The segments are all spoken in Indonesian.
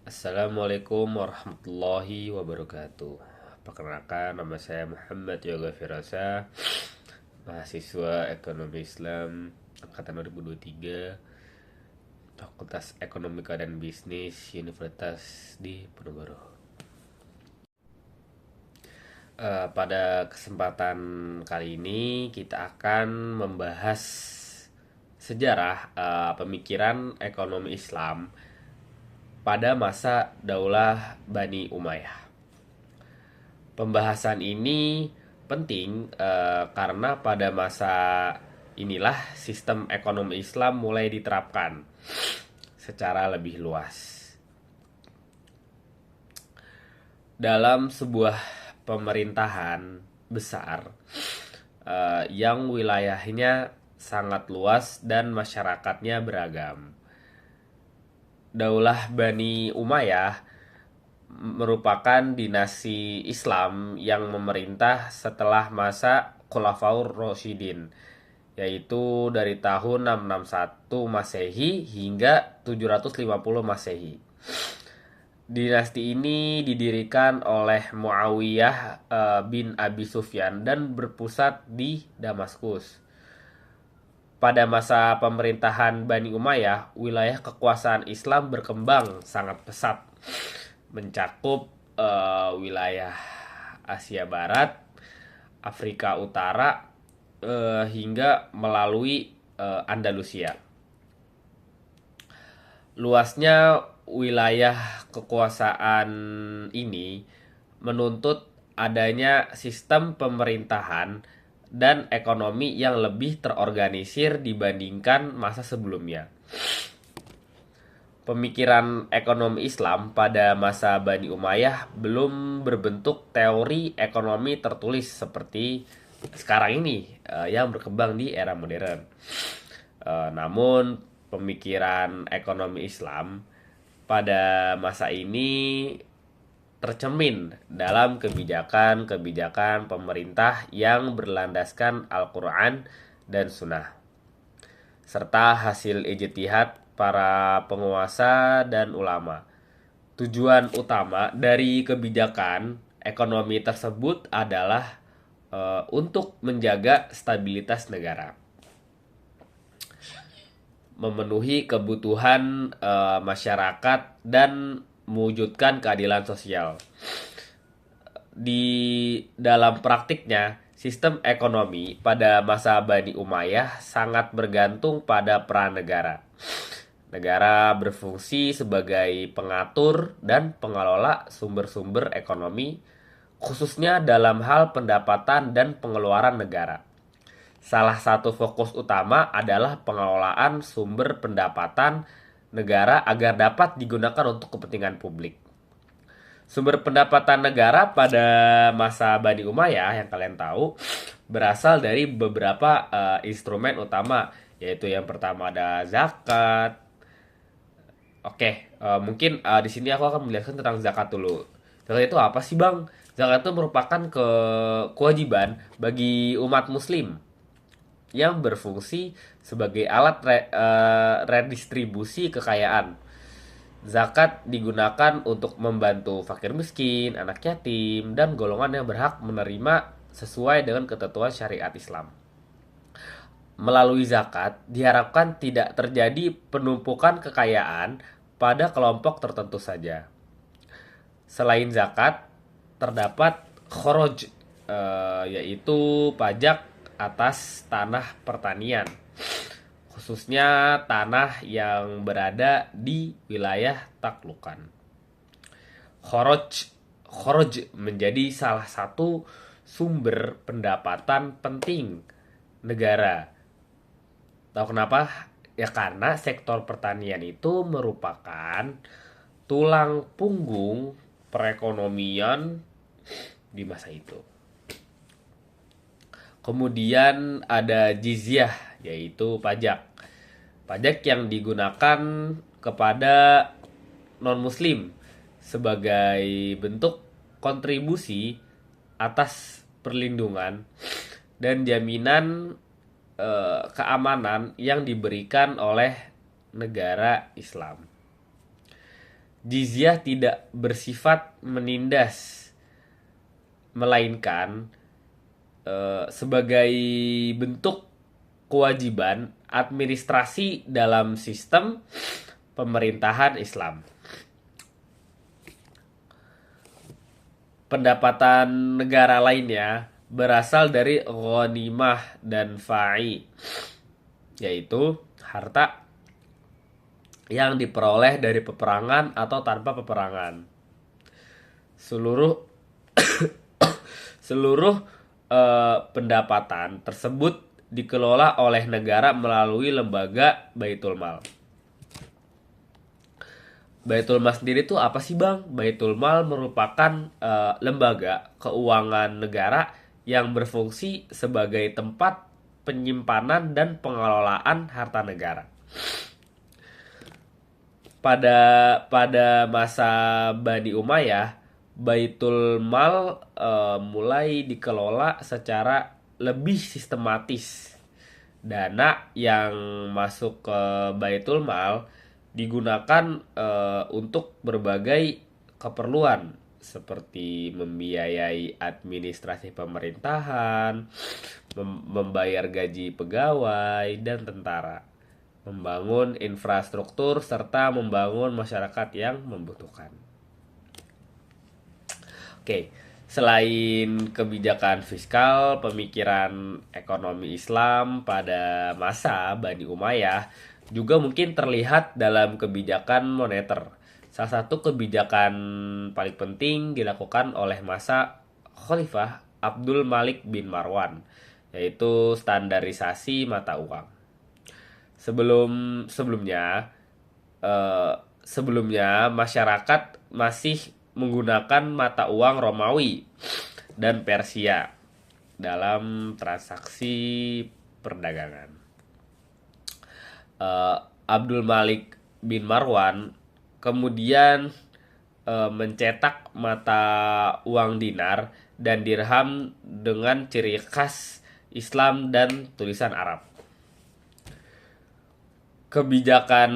Assalamualaikum warahmatullahi wabarakatuh. Perkenalkan, nama saya Muhammad Yoga Firasa, mahasiswa Ekonomi Islam angkatan 2023, Fakultas Ekonomika dan Bisnis Universitas di Ponorogo. Pada kesempatan kali ini kita akan membahas sejarah pemikiran ekonomi Islam pada masa Daulah Bani Umayyah. Pembahasan ini penting karena pada masa inilah sistem ekonomi Islam mulai diterapkan secara lebih luas. Dalam sebuah pemerintahan besar yang wilayahnya sangat luas dan masyarakatnya beragam. Daulah Bani Umayyah merupakan dinasti Islam yang memerintah setelah masa Khulafaur Rasyidin, yaitu dari tahun 661 Masehi hingga 750 Masehi. Dinasti ini didirikan oleh Muawiyah bin Abi Sufyan dan berpusat di Damaskus. Pada masa pemerintahan Bani Umayyah, wilayah kekuasaan Islam berkembang sangat pesat, mencakup wilayah Asia Barat, Afrika Utara, hingga melalui Andalusia. Luasnya wilayah kekuasaan ini menuntut adanya sistem pemerintahan dan ekonomi yang lebih terorganisir dibandingkan masa sebelumnya. Pemikiran ekonomi Islam pada masa Bani Umayyah belum berbentuk teori ekonomi tertulis seperti sekarang ini yang berkembang di era modern. Namun pemikiran ekonomi Islam pada masa ini tercermin dalam kebijakan-kebijakan pemerintah yang berlandaskan Al-Quran dan Sunnah, serta hasil ijtihad para penguasa dan ulama. Tujuan utama dari kebijakan ekonomi tersebut adalah untuk menjaga stabilitas negara, memenuhi kebutuhan masyarakat, dan mewujudkan keadilan sosial. Di dalam praktiknya, sistem ekonomi pada masa Bani Umayyah sangat bergantung pada peran negara. Negara berfungsi sebagai pengatur dan pengelola sumber-sumber ekonomi, khususnya dalam hal pendapatan dan pengeluaran negara. Salah satu fokus utama adalah pengelolaan sumber pendapatan negara agar dapat digunakan untuk kepentingan publik. Sumber pendapatan negara pada masa Bani Umayyah yang kalian tahu berasal dari beberapa instrumen utama, yaitu yang pertama ada zakat. Oke, mungkin di sini aku akan menjelaskan tentang zakat dulu. Zakat itu apa sih, Bang? Zakat itu merupakan kewajiban bagi umat muslim yang berfungsi sebagai alat redistribusi kekayaan. Zakat digunakan untuk membantu fakir miskin, anak yatim, dan golongan yang berhak menerima sesuai dengan ketentuan syariat Islam. Melalui zakat, diharapkan tidak terjadi penumpukan kekayaan pada kelompok tertentu saja. Selain zakat, terdapat khoroj, yaitu pajak atas tanah pertanian, khususnya tanah yang berada di wilayah taklukan. Khoroj menjadi salah satu sumber pendapatan penting negara. Tahu kenapa? Ya karena sektor pertanian itu merupakan tulang punggung perekonomian di masa itu. Kemudian ada jizyah, yaitu pajak. Pajak yang digunakan kepada non-muslim sebagai bentuk kontribusi atas perlindungan dan jaminan keamanan yang diberikan oleh negara Islam. jizyah tidak bersifat menindas, melainkan sebagai bentuk kewajiban administrasi dalam sistem pemerintahan Islam. Pendapatan negara lainnya berasal dari ghanimah dan fa'i, yaitu harta yang diperoleh dari peperangan atau tanpa peperangan. Seluruh pendapatan tersebut dikelola oleh negara melalui lembaga Baitul Mal. Baitul Mal sendiri itu apa sih Bang? Baitul Mal merupakan lembaga keuangan negara yang berfungsi sebagai tempat penyimpanan dan pengelolaan harta negara. Pada masa Bani Umayyah, Baitul Mal mulai dikelola secara lebih sistematis. Dana yang masuk ke Baitul Mal digunakan untuk berbagai keperluan seperti membiayai administrasi pemerintahan, membayar gaji pegawai dan tentara, membangun infrastruktur serta membangun masyarakat yang membutuhkan. Oke, selain kebijakan fiskal, pemikiran ekonomi Islam pada masa Bani Umayyah juga mungkin terlihat dalam kebijakan moneter. Salah satu kebijakan paling penting dilakukan oleh masa Khalifah Abdul Malik bin Marwan, yaitu standarisasi mata uang. Sebelumnya masyarakat masih menggunakan mata uang Romawi dan Persia dalam transaksi perdagangan. Abdul Malik bin Marwan kemudian mencetak mata uang dinar dan dirham dengan ciri khas Islam dan tulisan Arab. Kebijakan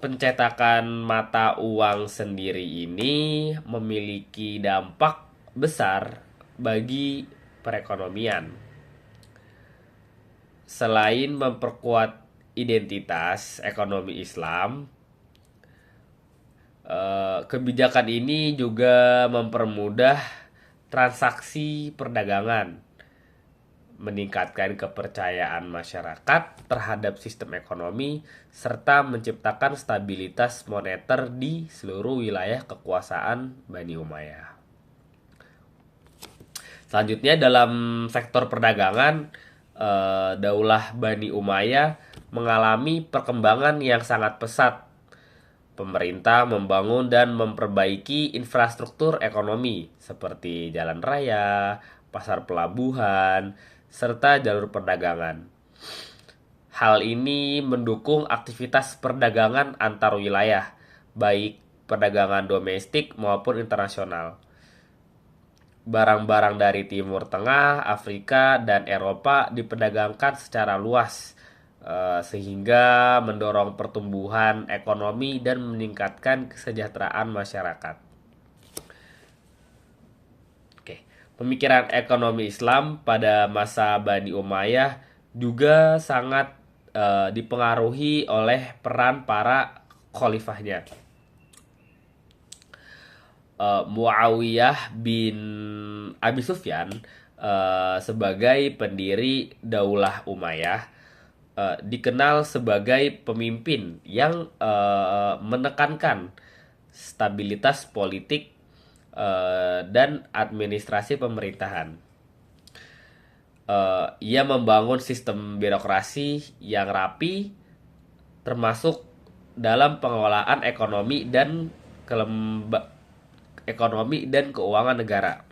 pencetakan mata uang sendiri ini memiliki dampak besar bagi perekonomian. Selain memperkuat identitas ekonomi Islam, kebijakan ini juga mempermudah transaksi perdagangan, meningkatkan kepercayaan masyarakat terhadap sistem ekonomi, serta menciptakan stabilitas moneter di seluruh wilayah kekuasaan Bani Umayyah. Selanjutnya dalam sektor perdagangan, Daulah Bani Umayyah mengalami perkembangan yang sangat pesat. Pemerintah membangun dan memperbaiki infrastruktur ekonomi seperti jalan raya, pasar pelabuhan, serta jalur perdagangan. Hal ini mendukung aktivitas perdagangan antar wilayah, baik perdagangan domestik maupun internasional. Barang-barang dari Timur Tengah, Afrika, dan Eropa diperdagangkan secara luas, sehingga mendorong pertumbuhan ekonomi dan meningkatkan kesejahteraan masyarakat. Pemikiran ekonomi Islam pada masa Bani Umayyah juga sangat dipengaruhi oleh peran para khalifahnya. Muawiyah bin Abi Sufyan sebagai pendiri Daulah Umayyah dikenal sebagai pemimpin yang menekankan stabilitas politik dan administrasi pemerintahan. Ia membangun sistem birokrasi yang rapi, termasuk dalam pengelolaan ekonomi dan keuangan negara.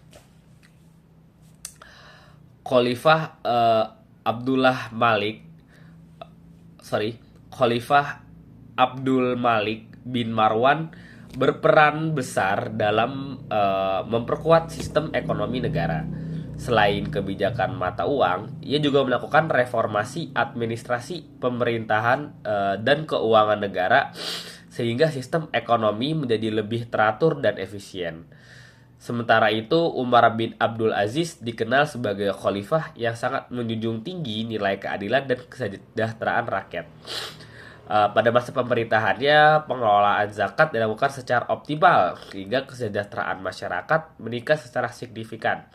Khalifah Abdul Malik bin Marwan berperan besar dalam memperkuat sistem ekonomi negara. Selain kebijakan mata uang, ia juga melakukan reformasi administrasi pemerintahan dan keuangan negara sehingga sistem ekonomi menjadi lebih teratur dan efisien. Sementara itu, Umar bin Abdul Aziz dikenal sebagai khalifah yang sangat menjunjung tinggi nilai keadilan dan kesejahteraan rakyat. Pada masa pemerintahannya, pengelolaan zakat dilakukan secara optimal sehingga kesejahteraan masyarakat meningkat secara signifikan.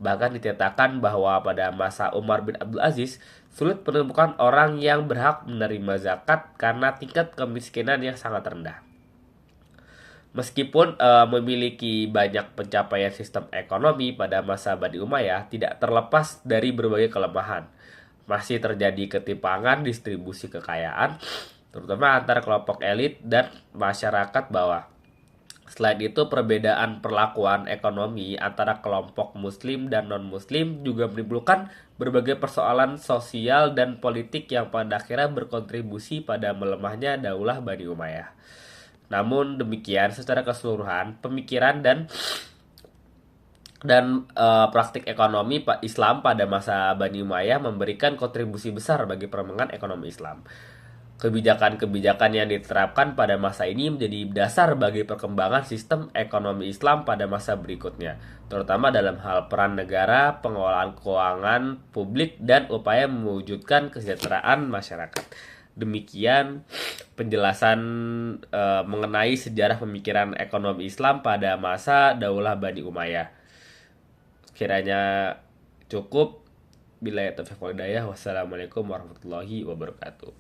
Bahkan dinyatakan bahwa pada masa Umar bin Abdul Aziz, sulit menemukan orang yang berhak menerima zakat karena tingkat kemiskinan yang sangat rendah. Meskipun memiliki banyak pencapaian sistem ekonomi pada masa Bani Umayyah, tidak terlepas dari berbagai kelemahan. Masih terjadi ketimpangan distribusi kekayaan, terutama antara kelompok elit dan masyarakat bawah. Selain itu, perbedaan perlakuan ekonomi antara kelompok muslim dan non-muslim juga menimbulkan berbagai persoalan sosial dan politik yang pada akhirnya berkontribusi pada melemahnya Daulah Bani Umayyah. Namun demikian, secara keseluruhan, pemikiran dan praktik ekonomi Islam pada masa Bani Umayyah memberikan kontribusi besar bagi perkembangan ekonomi Islam. Kebijakan-kebijakan yang diterapkan pada masa ini menjadi dasar bagi perkembangan sistem ekonomi Islam pada masa berikutnya, terutama dalam hal peran negara, pengelolaan keuangan publik, dan upaya mewujudkan kesejahteraan masyarakat. Demikian penjelasan mengenai sejarah pemikiran ekonomi Islam pada masa Daulah Bani Umayyah. Kiranya cukup. Billahi taufiq wal hidayah. Wassalamualaikum warahmatullahi wabarakatuh.